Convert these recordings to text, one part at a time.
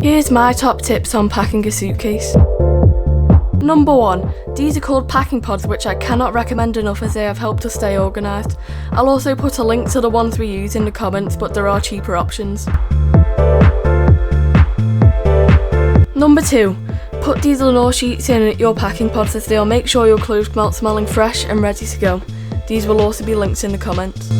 Here's my top tips on packing a suitcase. Number 1. These are called packing pods, which I cannot recommend enough as they have helped us stay organised. I'll also put a link to the ones we use in the comments, but there are cheaper options. Number 2. Put these Lenore sheets in your packing pods as they'll make sure your clothes come out smelling fresh and ready to go. These will also be linked in the comments.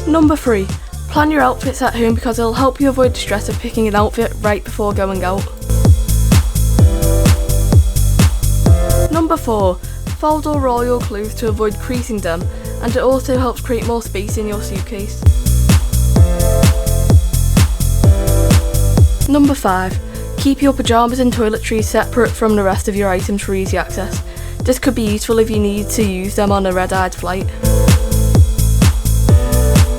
Number 3. Plan your outfits at home because it'll help you avoid the stress of picking an outfit right before going out. Number 4. Fold or roll your clothes to avoid creasing them, and it also helps create more space in your suitcase. Number 5. Keep your pyjamas and toiletries separate from the rest of your items for easy access. This could be useful if you need to use them on a red-eyed flight.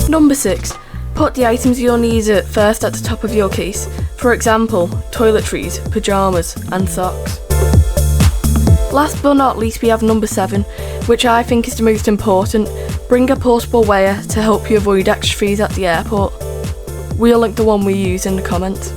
Number 6. Put the items you'll need at first at the top of your case. For example, toiletries, pyjamas and socks. Last but not least, we have number 7, which I think is the most important. Bring a portable weigher to help you avoid extra fees at the airport. We'll link the one we use in the comments.